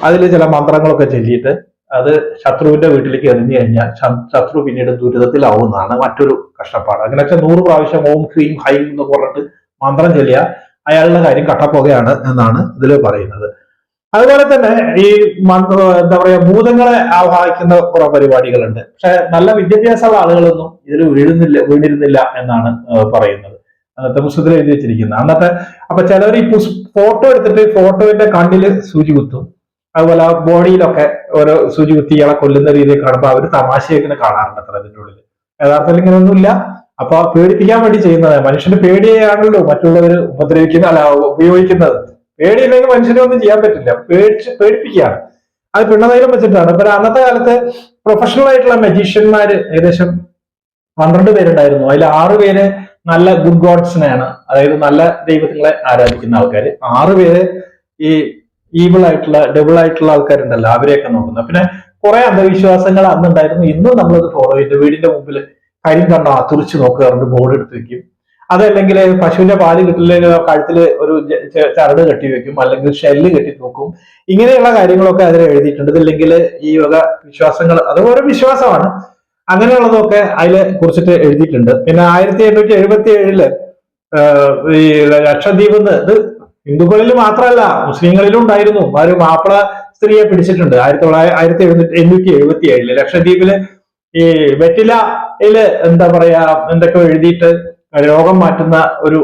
അതിൽ ചില മന്ത്രങ്ങളൊക്കെ ചൊല്ലിയിട്ട് അത് ശത്രുവിന്റെ വീട്ടിലേക്ക് എറിഞ്ഞു കഴിഞ്ഞാൽ ശത്രു പിന്നീട് ദുരിതത്തിലാവുന്നതാണ് മറ്റൊരു കഷ്ടപ്പാട്. അങ്ങനെ വെച്ചാൽ 100 പ്രാവശ്യം ഓം ഹ്രീം ഹൈം എന്ന് പറഞ്ഞിട്ട് മന്ത്രം ചൊല്ലിയ അയാളുടെ കാര്യം കട്ടപ്പോകയാണ് എന്നാണ് ഇതിൽ പറയുന്നത്. അതുപോലെ തന്നെ ഈ എന്താ പറയാ ഭൂതങ്ങളെ ആവാഹിക്കുന്ന കുറെ പരിപാടികളുണ്ട്. പക്ഷെ നല്ല വിദ്യാഭ്യാസമുള്ള ആളുകളൊന്നും ഇതിൽ വീണിരുന്നില്ല എന്നാണ് പറയുന്നത്. അന്നത്തെ പുസ്തകത്തിൽ എഴുതി വെച്ചിരിക്കുന്നത്. അപ്പൊ ചിലർ ഈ ഫോട്ടോ എടുത്തിട്ട് ഫോട്ടോയുടെ കണ്ണില് സൂചി കുത്തും, അതുപോലെ ബോഡിയിലൊക്കെ ഓരോ സൂചി കുത്തി ഇയാളെ കൊല്ലുന്ന രീതിയിൽ കാണുമ്പോൾ അവര് തമാശയൊക്കെ കാണാറുണ്ട് അത്ര അതിൻ്റെ ഉള്ളിൽ. യഥാർത്ഥത്തിൽ ഇങ്ങനെയൊന്നുമില്ല. അപ്പൊ പേടിപ്പിക്കാൻ വേണ്ടി ചെയ്യുന്നത്, മനുഷ്യന് പേടിയാണല്ലോ മറ്റുള്ളവർ ഉപയോഗിക്കുന്നത്. പേടിയില്ലെങ്കിൽ മനുഷ്യനെ ഒന്നും ചെയ്യാൻ പറ്റില്ല, പേടിപ്പിക്കുകയാണ്. അത് പിണ്ണതൈലം വെച്ചിട്ടാണ്. ഇപ്പൊ അന്നത്തെ കാലത്ത് പ്രൊഫഷണൽ ആയിട്ടുള്ള മജീഷ്യന്മാര് ഏകദേശം 12 പേരുണ്ടായിരുന്നു. അതിൽ 6 പേര് നല്ല ഗുഡ് ഗോഡ്സിനെയാണ്, അതായത് നല്ല ദൈവങ്ങളെ ആരാധിക്കുന്ന ആൾക്കാർ. 6 പേര് ഈ ഈവിൾ ആയിട്ടുള്ള ഡബിൾ ആയിട്ടുള്ള ആൾക്കാരുണ്ടല്ലോ അവരെയൊക്കെ നോക്കുന്നത്. പിന്നെ കുറെ അന്ധവിശ്വാസങ്ങൾ അന്നുണ്ടായിരുന്നു, ഇന്നും നമ്മളത് ഫോളോ ചെയ്ത് വീടിന്റെ മുമ്പിൽ കരിം കണ്ട തുറിച്ച് നോക്കുക, ബോർഡ് എടുത്ത് വെക്കും. അതല്ലെങ്കിൽ പശുവിന്റെ പാല് കിട്ടില്ലെങ്കിൽ കഴുത്തില് ഒരു ചരട് കെട്ടി വെക്കും, അല്ലെങ്കിൽ ഷെല്ല് കെട്ടി നോക്കും. ഇങ്ങനെയുള്ള കാര്യങ്ങളൊക്കെ അതിൽ എഴുതിയിട്ടുണ്ട്. ഇതില്ലെങ്കിൽ ഈ വക വിശ്വാസങ്ങൾ, അത് ഓരോ വിശ്വാസമാണ്, അങ്ങനെയുള്ളതൊക്കെ അതിലെ കുറിച്ചിട്ട് എഴുതിയിട്ടുണ്ട്. പിന്നെ 1877 ഈ ലക്ഷദ്വീപ് ഇത് ഹിന്ദുക്കളിൽ മാത്രമല്ല മുസ്ലിങ്ങളിലും ഉണ്ടായിരുന്നു. ഒരു മാപ്പിള സ്ത്രീയെ പിടിച്ചിട്ടുണ്ട് 1877 ലക്ഷദ്വീപില്. ഈ വെറ്റിലയില് എന്താ പറയാ എന്തൊക്കെ എഴുതിയിട്ട് രോഗം മാറ്റുന്ന ഒരു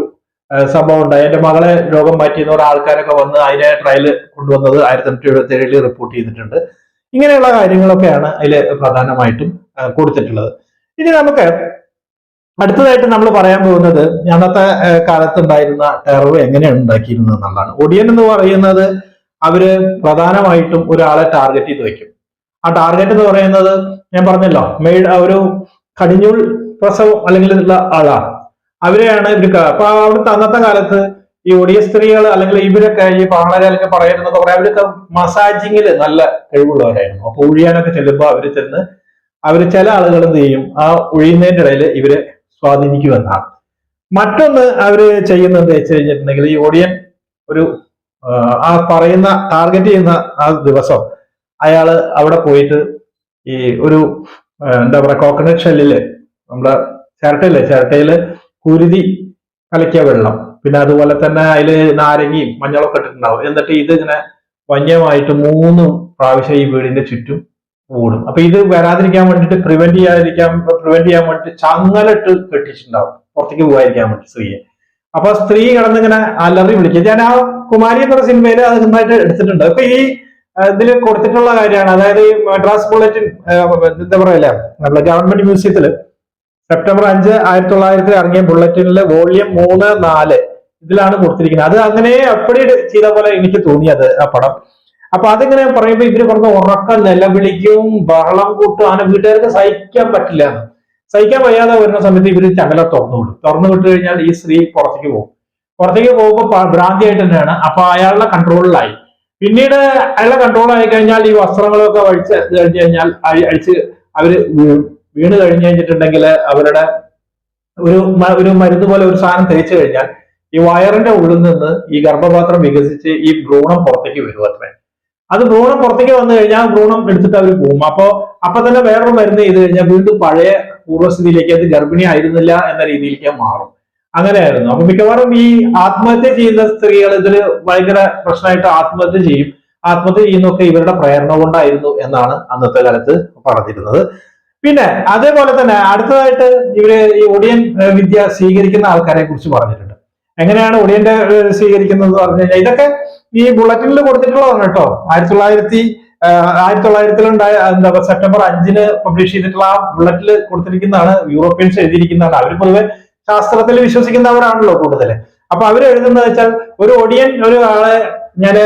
സംഭവം ഉണ്ട്. അതിന്റെ മകളെ രോഗം മാറ്റിയെന്ന് പറഞ്ഞ ആൾക്കാരൊക്കെ വന്ന് അതിനെ ട്രയൽ കൊണ്ടുവന്നത് 1877 റിപ്പോർട്ട് ചെയ്തിട്ടുണ്ട്. ഇങ്ങനെയുള്ള കാര്യങ്ങളൊക്കെയാണ് അതിൽ പ്രധാനമായിട്ടും കൊടുത്തിട്ടുള്ളത്. ഇനി നമുക്ക് അടുത്തതായിട്ട് നമ്മൾ പറയാൻ പോകുന്നത് അന്നത്തെ കാലത്ത് ഉണ്ടായിരുന്ന ടെറർ എങ്ങനെയാണ് ഉണ്ടാക്കിയിരുന്നത് എന്നുള്ളതാണ്. ഒടിയൻ എന്ന് പറയുന്നത് അവര് പ്രധാനമായിട്ടും ഒരാളെ ടാർഗറ്റ് ചെയ്ത് വെക്കും. ആ ടാർഗറ്റ് എന്ന് പറയുന്നത് ഞാൻ പറഞ്ഞല്ലോ, ഒരു കടിഞ്ഞൂൽ പ്രസവം അല്ലെങ്കിൽ ഉള്ള ആളാണ്. അവരെയാണ് ഇവർക്ക്. അപ്പൊ അവിടുത്തെ അന്നത്തെ കാലത്ത് ഈ ഒടിയ സ്ത്രീകൾ അല്ലെങ്കിൽ ഇവരൊക്കെ ഈ പാണരൊക്കെ പറയുന്നതൊക്കെ പറയാം, അവരൊക്കെ മസാജിങ്ങിൽ നല്ല കഴിവുള്ളവരായിരുന്നു. അപ്പൊ ഒഴിയാനൊക്കെ ചെല്ലുമ്പോൾ അവര് ചെന്ന് ചില ആളുകൾ എന്ത് ചെയ്യും, ആ ഒഴിയുന്നതിന്റെ ഇടയിൽ ഇവര് സ്വാധീനിക്കുമെന്നാണ്. മറ്റൊന്ന് അവര് ചെയ്യുന്നത് എന്താ വെച്ച് കഴിഞ്ഞിട്ടുണ്ടെങ്കിൽ ഈ ഒടിയൻ ഒരു ആ പറയുന്ന ടാർഗറ്റ് ചെയ്യുന്ന ആ ദിവസം അയാള് അവിടെ പോയിട്ട് ഈ ഒരു എന്താ പറയാ കോക്കനട്ട് ഷെല്ലില്, നമ്മുടെ ചിരട്ടയില് കുരുതി കലക്കിയ വെള്ളം, പിന്നെ അതുപോലെ തന്നെ അതിൽ നാരങ്ങയും മഞ്ഞളൊക്കെ ഇട്ടിട്ടുണ്ടാവും. എന്നിട്ട് ഇത് ഇങ്ങനെ വന്യമായിട്ട് 3 പ്രാവശ്യം ഈ വീടിന്റെ ചുറ്റും ഓടും. അപ്പൊ ഇത് വരാതിരിക്കാൻ വേണ്ടിയിട്ട് പ്രിവെന്റ് ചെയ്യാൻ വേണ്ടിയിട്ട് ചങ്ങലിട്ട് കെട്ടിച്ചിട്ടുണ്ടാവും, പുറത്തേക്ക് പോകാതിരിക്കാൻ വേണ്ടി സ്ത്രീയെ. അപ്പൊ സ്ത്രീ കിടന്നിങ്ങനെ അലറി വിളിക്കുക. ഞാൻ ആ കുമാരി എന്നുള്ള സിനിമയിൽ അത് നന്നായിട്ട് എടുത്തിട്ടുണ്ട്. അപ്പൊ ഈ ഇതിൽ കൊടുത്തിട്ടുള്ള കാര്യമാണ്. അതായത് ഈ മദ്രാസ് ബുള്ളറ്റിൻ എന്താ പറയല്ലേ, നമ്മുടെ ഗവൺമെന്റ് മ്യൂസിയത്തില് സെപ്റ്റംബർ 5, 1900 ഇറങ്ങിയ ബുള്ളറ്റിനിൽ വോളിയം 3, 4 ഇതിലാണ് കൊടുത്തിരിക്കുന്നത്. അത് അങ്ങനെ അപ്ഡേറ്റ് ചെയ്ത പോലെ എനിക്ക് തോന്നിയത് ആ പടം. അപ്പൊ അതിങ്ങനെ പറയുമ്പോ ഇവര് പറഞ്ഞ ഉറക്കം നിലവിളിക്കും, ബഹളം കൂട്ടും. അങ്ങനെ വീട്ടുകാർക്ക് സഹിക്കാൻ പറ്റില്ല. സഹിക്കാൻ വയ്യാതെ വരുന്ന സമയത്ത് ഇവര് ചങ്ങല തുറന്നു വിട്ടു കഴിഞ്ഞാൽ ഈ സ്ത്രീ പുറത്തേക്ക് പോകും. പുറത്തേക്ക് പോകുമ്പോൾ ഭ്രാന്തിയായിട്ട് തന്നെയാണ്. അപ്പൊ അയാളുടെ കൺട്രോളിലായി. പിന്നീട് അയാളുടെ കൺട്രോളായി കഴിഞ്ഞാൽ ഈ വസ്ത്രങ്ങളൊക്കെ കഴിഞ്ഞു കഴിഞ്ഞാൽ അഴിച്ച് അവര് വീണ് കഴിഞ്ഞു കഴിഞ്ഞിട്ടുണ്ടെങ്കിൽ അവരുടെ ഒരു മരുന്ന് പോലെ ഒരു സാധനം തേച്ചു കഴിഞ്ഞാൽ ഈ വയറിന്റെ ഉള്ളിൽ നിന്ന് ഈ ഗർഭപാത്രം വികസിച്ച് ഈ ഭ്രൂണം പുറത്തേക്ക് വരും അത്രേ. അത് ഭ്രൂണം പുറത്തേക്ക് വന്നു കഴിഞ്ഞാൽ ഭ്രൂണം എടുത്തിട്ട് അവർ പോകും. അപ്പൊ തന്നെ വേറൊരു മരുന്ന് ചെയ്ത് കഴിഞ്ഞാൽ വീണ്ടും പഴയ പൂർവ്വസ്ഥിതിയിലേക്ക്, അത് ഗർഭിണി ആയിരുന്നില്ല എന്ന രീതിയിലേക്ക് മാറും. അങ്ങനെയായിരുന്നു. അപ്പൊ മിക്കവാറും ഈ ആത്മഹത്യ ചെയ്യുന്ന സ്ത്രീകൾ ഇതിൽ ഭയങ്കര പ്രശ്നമായിട്ട് ആത്മഹത്യ ചെയ്യും. ആത്മഹത്യ ചെയ്യുന്നതൊക്കെ ഇവരുടെ പ്രേരണ കൊണ്ടായിരുന്നു എന്നാണ് അന്നത്തെ കാലത്ത് പറഞ്ഞിരുന്നത്. പിന്നെ അതേപോലെ തന്നെ അടുത്തതായിട്ട് ഇവര് ഈ ഒടിയൻ വിദ്യ സ്വീകരിക്കുന്ന ആൾക്കാരെ കുറിച്ച് പറഞ്ഞിട്ടുണ്ട്. എങ്ങനെയാണ് ഒടിയന്റെ സ്വീകരിക്കുന്നത് എന്ന് പറഞ്ഞു കഴിഞ്ഞാൽ ഇതൊക്കെ ഈ ബുള്ളറ്റിനിൽ കൊടുത്തിട്ടുള്ളതാണ് കേട്ടോ. 1900-ലുണ്ടായ എന്താ സെപ്റ്റംബർ 5 പബ്ലിഷ് ചെയ്തിട്ടുള്ള ആ ബുള്ളറ്റിൽ കൊടുത്തിരിക്കുന്നതാണ്. യൂറോപ്യൻസ് എഴുതിയിരിക്കുന്നതാണ്. അവർ പൊതുവെ ശാസ്ത്രത്തിൽ വിശ്വസിക്കുന്നവരാണല്ലോ കൂടുതൽ. അപ്പൊ അവരെഴുതുന്നത് വെച്ചാൽ ഒരു ഒടിയൻ ഒരു ആളെ ഞാൻ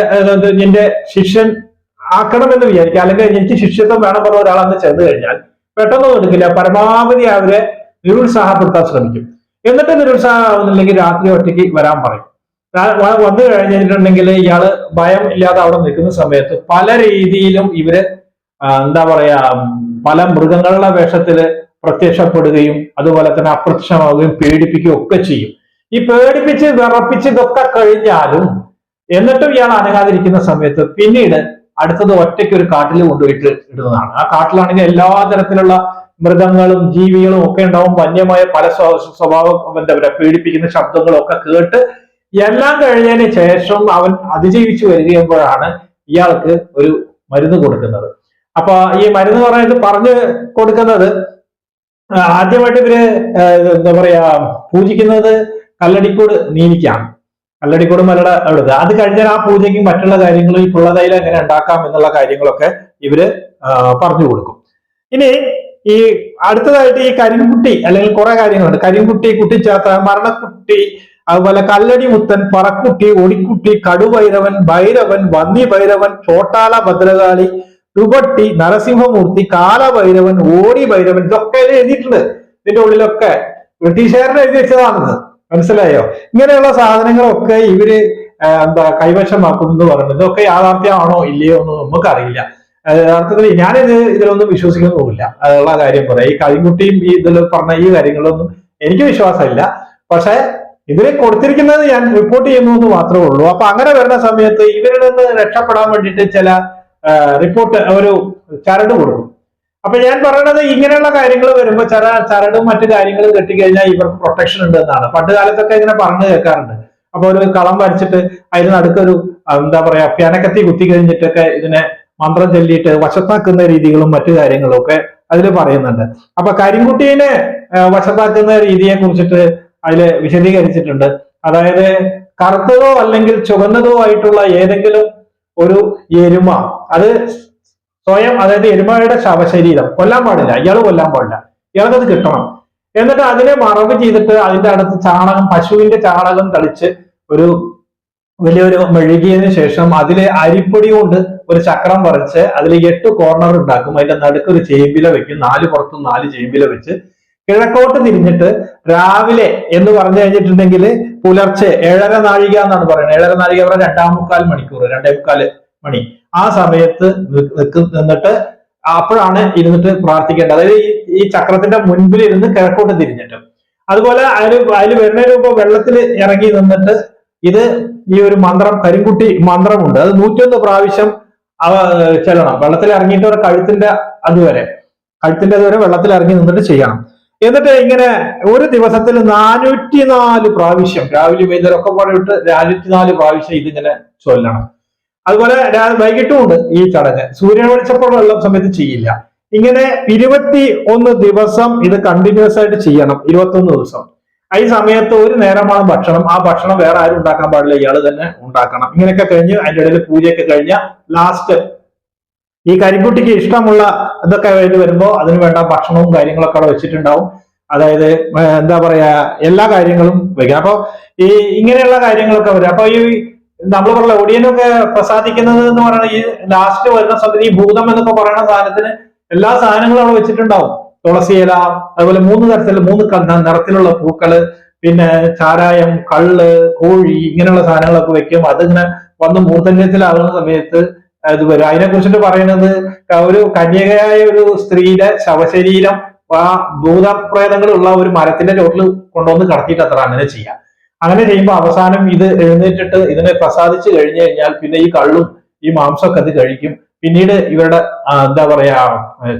എന്റെ ശിഷ്യൻ ആക്കണമെന്ന് വിചാരിക്കുക, അല്ലെങ്കിൽ എനിക്ക് ശിഷ്യത്വം വേണം പറഞ്ഞ ഒരാളെന്ന് ചെന്ന് കഴിഞ്ഞാൽ പെട്ടെന്നൊന്നും എടുക്കില്ല. പരമാവധി അവരെ നിരുത്സാഹപ്പെടുത്താൻ ശ്രമിക്കും. എന്നിട്ട് നിരുത്സാഹമാവുന്നില്ലെങ്കിൽ രാത്രി ഒറ്റയ്ക്ക് വരാൻ പറയും. വന്നു കഴിഞ്ഞിട്ടുണ്ടെങ്കിൽ ഇയാള് ഭയം ഇല്ലാതെ അവിടെ നിൽക്കുന്ന സമയത്ത് പല രീതിയിലും ഇവര് എന്താ പറയാ പല മൃഗങ്ങളുടെ വേഷത്തില് പ്രത്യക്ഷപ്പെടുകയും അതുപോലെ തന്നെ അപ്രത്യക്ഷമാവുകയും പേടിപ്പിക്കുകയും ഒക്കെ ചെയ്യും. ഈ പേടിപ്പിച്ച് വിറപ്പിച്ച് ഇതൊക്കെ കഴിഞ്ഞാലും എന്നിട്ടും ഇയാൾ അനങ്ങാതിരിക്കുന്ന സമയത്ത് പിന്നീട് അടുത്തത് ഒറ്റയ്ക്ക് ഒരു കാട്ടിൽ കൊണ്ടുപോയിട്ട് ഇടുന്നതാണ്. ആ കാട്ടിലാണെങ്കിൽ എല്ലാ തരത്തിലുള്ള മൃഗങ്ങളും ജീവികളും ഒക്കെ ഉണ്ടാവും. വന്യമായ പല സ്വഭാവം എന്താ പറയുക പേടിപ്പിക്കുന്ന ശബ്ദങ്ങളും ഒക്കെ കേട്ട് എല്ലാം കഴിഞ്ഞതിന് ശേഷം അവൻ അതിജീവിച്ചു വരികയുമ്പോഴാണ് ഇയാൾക്ക് ഒരു മരുന്ന് കൊടുക്കുന്നത്. അപ്പൊ ഈ മരുന്ന് പറഞ്ഞു കൊടുക്കുന്നത് ആദ്യമായിട്ട് ഇവര് എന്താ പറയാ പൂജിക്കുന്നത് കല്ലടിക്കോട് നീലിക്കാണ്. കല്ലടിക്കോട് മലയുടെ അവിടെ. അത് കഴിഞ്ഞാൽ ആ പൂജയ്ക്ക് മറ്റുള്ള കാര്യങ്ങളും ഈ പുള്ളതൈലം എങ്ങനെ ഉണ്ടാക്കാം എന്നുള്ള കാര്യങ്ങളൊക്കെ ഇവര് പറഞ്ഞു കൊടുക്കും. ഇനി ഈ അടുത്തതായിട്ട് ഈ കരിങ്കുട്ടി അല്ലെങ്കിൽ കുറെ കാര്യങ്ങളുണ്ട്. കരിങ്കുട്ടി, കുട്ടിച്ചാത്ത, മരണക്കുട്ടി, അതുപോലെ കല്ലടി മുത്തൻ, പറക്കുട്ടി, ഒടിക്കുട്ടി, കടുഭൈരവൻ, ഭൈരവൻ, വന്നി ഭൈരവൻ, ചോട്ടാല ഭദ്രകാളി, തുപട്ടി, നരസിംഹമൂർത്തി, കാലഭൈരവൻ, ഓടി ഭൈരവൻ, ഇതൊക്കെ എഴുതിയിട്ടുണ്ട്. ഇതിന്റെ ഉള്ളിലൊക്കെ ബ്രിട്ടീഷുകാരനെ എഴുതി വെച്ചതാണെന്ന് മനസ്സിലായോ? ഇങ്ങനെയുള്ള സാധനങ്ങളൊക്കെ ഇവര് എന്താ കൈവശമാക്കുന്നു പറയുന്നത്. ഇതൊക്കെ യാഥാർത്ഥ്യമാണോ ഇല്ലയോ എന്ന് നമുക്കറിയില്ല. യഥാർത്ഥത്തിൽ ഇതിലൊന്നും വിശ്വസിക്കുന്നുമില്ല. അതുള്ള കാര്യം പറയാം. ഈ കരിങ്കുട്ടിയും ഈ ഇതിൽ പറഞ്ഞ ഈ കാര്യങ്ങളൊന്നും എനിക്ക് വിശ്വാസമില്ല. പക്ഷെ ഇതിനെ കൊടുത്തിരിക്കുന്നത് ഞാൻ റിപ്പോർട്ട് ചെയ്യുന്നു എന്ന് മാത്രമേ ഉള്ളൂ. അപ്പൊ അങ്ങനെ വരുന്ന സമയത്ത് ഇവരിൽ നിന്ന് രക്ഷപ്പെടാൻ വേണ്ടിയിട്ട് ചില റിപ്പോർട്ട് ഒരു ചരട് കൊടുക്കും. അപ്പൊ ഞാൻ പറയുന്നത് ഇങ്ങനെയുള്ള കാര്യങ്ങൾ വരുമ്പോൾ ചരടും മറ്റു കാര്യങ്ങളും കെട്ടിക്കഴിഞ്ഞാൽ ഇവർക്ക് പ്രൊട്ടക്ഷൻ ഉണ്ട് എന്നാണ്. പണ്ട് കാലത്തൊക്കെ ഇങ്ങനെ പറഞ്ഞു കേൾക്കാറുണ്ട്. അപ്പൊ ഒരു കളം വരച്ചിട്ട് അതിന് നടുക്കൊരു എന്താ പറയാ പ്യാനക്കത്തി കുത്തി കഴിഞ്ഞിട്ടൊക്കെ ഇതിനെ മന്ത്രം ചൊല്ലിയിട്ട് വശത്താക്കുന്ന രീതികളും മറ്റു കാര്യങ്ങളും ഒക്കെ അതിൽ പറയുന്നുണ്ട്. അപ്പൊ കരിങ്കുട്ടീനെ വശത്താക്കുന്ന രീതിയെ കുറിച്ചിട്ട് അതിൽ വിശദീകരിച്ചിട്ടുണ്ട്. അതായത് കറുത്തതോ അല്ലെങ്കിൽ ചുവന്നതോ ആയിട്ടുള്ള ഏതെങ്കിലും ഒരു എരുമ, അത് സ്വയം, അതായത് എരുമയുടെ ശവശരീരം കൊല്ലാൻ പാടില്ല, ഇയാള് കൊല്ലാൻ പാടില്ല, ഇയാൾക്കത് കിട്ടണം. എന്നിട്ട് അതിനെ മറവ് ചെയ്തിട്ട് അതിന്റെ അടുത്ത് ചാണകം, പശുവിന്റെ ചാണകം തളിച്ച് ഒരു വലിയൊരു മെഴുകിയതിനു ശേഷം അതിലെ അരിപ്പൊടി കൊണ്ട് ഒരു ചക്രം വരച്ച് അതിൽ 8 കോർണർ ഉണ്ടാക്കും. അതിന്റെ നടുക്കൊരു ചേമ്പില വെക്കും. 4 പുറത്തും 4 ചേമ്പില വെച്ച് കിഴക്കോട്ട് തിരിഞ്ഞിട്ട് രാവിലെ എന്ന് പറഞ്ഞു കഴിഞ്ഞിട്ടുണ്ടെങ്കിൽ പുലർച്ചെ 7:30 നാഴിക എന്നാണ് പറയുന്നത്. 7:30 നാഴിക പറഞ്ഞ 2.25 മണിക്കൂർ, 2.25 മണി ആ സമയത്ത് നിന്നിട്ട് അപ്പോഴാണ് ഇരുന്നിട്ട് പ്രാർത്ഥിക്കേണ്ടത്. അതായത് ഈ ചക്രത്തിന്റെ മുൻപിൽ ഇരുന്ന് കിഴക്കോട്ട് തിരിഞ്ഞിട്ട്. അതുപോലെ അതിൽ വരുന്നതിന് മുമ്പ് വെള്ളത്തിൽ ഇറങ്ങി നിന്നിട്ട് ഇത് ഈ ഒരു മന്ത്രം, കരിങ്കുട്ടി മന്ത്രമുണ്ട്. അത് 101 പ്രാവശ്യം ചെല്ലണം. വെള്ളത്തിൽ ഇറങ്ങിയിട്ട് ഒരു കഴുത്തിന്റെ അതുവരെ വെള്ളത്തിൽ ഇറങ്ങി നിന്നിട്ട് ചെയ്യണം. എന്നിട്ട് ഇങ്ങനെ ഒരു ദിവസത്തിൽ 404 പ്രാവശ്യം രാവിലെ വൈകുന്നേരം ഒക്കെ പാടിയിട്ട് 404 പ്രാവശ്യം ഇതിങ്ങനെ ചൊല്ലണം. അതുപോലെ വൈകിട്ടും ഉണ്ട് ഈ ചടങ്ങ്. സൂര്യൻ വെളിച്ചപ്പോഴുള്ള സമയത്ത് ചെയ്യില്ല. ഇങ്ങനെ 21 ദിവസം ഇത് കണ്ടിന്യൂസ് ആയിട്ട് ചെയ്യണം. 21 ദിവസം. ഈ സമയത്ത് ഒരു നേരമാണ് ഭക്ഷണം. ആ ഭക്ഷണം വേറെ ആരും ഉണ്ടാക്കാൻ പാടില്ല, ഇയാള് തന്നെ ഉണ്ടാക്കണം. ഇങ്ങനെയൊക്കെ കഴിഞ്ഞ് അതിന്റെ ഇടയിൽ പൂജയൊക്കെ കഴിഞ്ഞ ലാസ്റ്റ് ഈ കരിക്കുട്ടിക്ക് ഇഷ്ടമുള്ള ഇതൊക്കെ വരുമ്പോ അതിന് വേണ്ട ഭക്ഷണവും കാര്യങ്ങളൊക്കെ അവിടെ വെച്ചിട്ടുണ്ടാവും. അതായത് എന്താ പറയാ, എല്ലാ കാര്യങ്ങളും വയ്ക്കാം. അപ്പൊ ഈ ഇങ്ങനെയുള്ള കാര്യങ്ങളൊക്കെ വരും. അപ്പൊ ഈ നമ്മൾ പറഞ്ഞ ഒടിയനൊക്കെ പ്രസാദിക്കുന്നത് എന്ന് പറയുന്നത് ഈ ലാസ്റ്റ് വരുന്ന സമയത്ത് ഈ ഭൂതം എന്നൊക്കെ പറയുന്ന സാധനത്തിന് എല്ലാ സാധനങ്ങളും അവിടെ വെച്ചിട്ടുണ്ടാവും. തുളസി ഇല, അതുപോലെ 3 തരത്തിലുള്ള 3 നിറത്തിലുള്ള പൂക്കള്, പിന്നെ ചാരായം, കള്ള്, കോഴി, ഇങ്ങനെയുള്ള സാധനങ്ങളൊക്കെ വെക്കും. അതിങ്ങനെ വന്ന് മൂർധന്യത്തിലാകുന്ന സമയത്ത് ഇത് വരും. അതിനെ കുറിച്ചിട്ട് പറയുന്നത് ഒരു കന്യകയായ ഒരു സ്ത്രീയുടെ ശവശരീരം ആ ഭൂതപ്രേതങ്ങളുള്ള ഒരു മരത്തിന്റെ ചോട്ടിൽ കൊണ്ടുവന്ന് കടത്തിയിട്ട് അത്ര അങ്ങനെ ചെയ്യാം. അങ്ങനെ ചെയ്യുമ്പോൾ അവസാനം ഇത് എഴുന്നേറ്റിട്ട് ഇതിനെ പ്രസാദിച്ചു കഴിഞ്ഞു കഴിഞ്ഞാൽ പിന്നെ ഈ കള്ളും ഈ മാംസമൊക്കെ അത് കഴിക്കും. പിന്നീട് ഇവരുടെ എന്താ പറയാ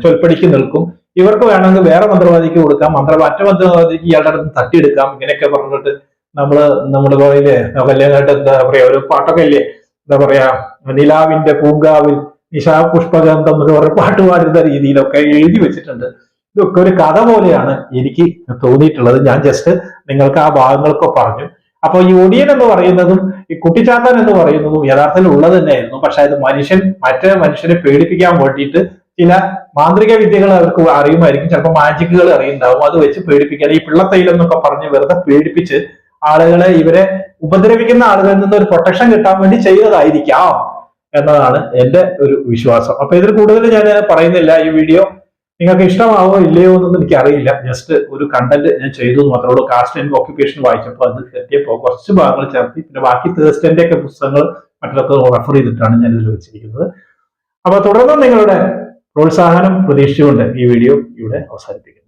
ചൊൽപ്പടിക്ക് നിൽക്കും. ഇവർക്ക് വേണമെങ്കിൽ വേറെ മന്ത്രവാദിക്ക് കൊടുക്കാം, മറ്റു മന്ത്രവാദിക്ക് ഇയാളുടെ അടുത്ത് തട്ടിയെടുക്കാം. ഇങ്ങനെയൊക്കെ പറഞ്ഞിട്ട് നമ്മുടെ പറയില്ലേ കല്യാണമായിട്ട് എന്താ പറയാ ഒരു പാട്ടൊക്കെ ഇല്ലേ, എന്താ പറയാ നിലാവിന്റെ പൂങ്കാവിൽ നിശാപുഷ്പഗന്ധം എന്ന് പറഞ്ഞ പാട്ട് പാടുന്ന രീതിയിലൊക്കെ എഴുതി വെച്ചിട്ടുണ്ട്. ഇതൊക്കെ ഒരു കഥ പോലെയാണ് എനിക്ക് തോന്നിയിട്ടുള്ളത്. ഞാൻ ജസ്റ്റ് നിങ്ങൾക്ക് ആ ഭാഗങ്ങളൊക്കെ പറഞ്ഞു. അപ്പൊ ഈ ഒടിയൻ എന്ന് പറയുന്നതും ഈ കുട്ടിച്ചാത്തൻ എന്ന് പറയുന്നതും യഥാർത്ഥത്തിൽ ഉള്ളത് തന്നെയായിരുന്നു. പക്ഷെ അത് മറ്റേ മനുഷ്യരെ പേടിപ്പിക്കാൻ വേണ്ടിയിട്ട് ചില മാന്ത്രിക വിദ്യകൾ അവർക്ക് അറിയുമായിരിക്കും, ചിലപ്പോൾ മാജിക്കുകൾ അറിയുണ്ടാവും. അത് വെച്ച് പേടിപ്പിക്കാൻ ഈ പിള്ളത്തൈലം എന്നൊക്കെ പറഞ്ഞ് വെറുതെ പേടിപ്പിച്ച് ആളുകളെ, ഇവരെ ഉപദ്രവിക്കുന്ന ആളുകളിൽ നിന്ന് ഒരു പ്രൊട്ടക്ഷൻ കിട്ടാൻ വേണ്ടി ചെയ്തതായിരിക്കാം എന്നതാണ് എന്റെ ഒരു വിശ്വാസം. അപ്പൊ ഇതിൽ കൂടുതൽ ഞാൻ പറയുന്നില്ല. ഈ വീഡിയോ നിങ്ങൾക്ക് ഇഷ്ടമാവോ ഇല്ലയോ എന്നൊന്നും എനിക്ക് അറിയില്ല. ജസ്റ്റ് ഒരു കണ്ടന്റ് ഞാൻ ചെയ്തു മാത്രമേ. കാസ്റ്റ് ആൻഡ് ഓക്യുപ്പേഷൻ വായിച്ചപ്പോൾ അത് എത്തിയപ്പോൾ കുറച്ച് ഭാഗങ്ങൾ ചേർത്തി, പിന്നെ ബാക്കി തേഴ്സ്റ്റന്റെ ഒക്കെ പുസ്തകങ്ങൾ മറ്റൊക്കെ റെഫർ ചെയ്തിട്ടാണ് ഞാൻ ഇതിൽ വെച്ചിരിക്കുന്നത്. അപ്പൊ തുടർന്ന് നിങ്ങളുടെ പ്രോത്സാഹനം പ്രതീക്ഷിച്ചുകൊണ്ട് ഈ വീഡിയോ ഇവിടെ അവസാനിപ്പിക്കുന്നു.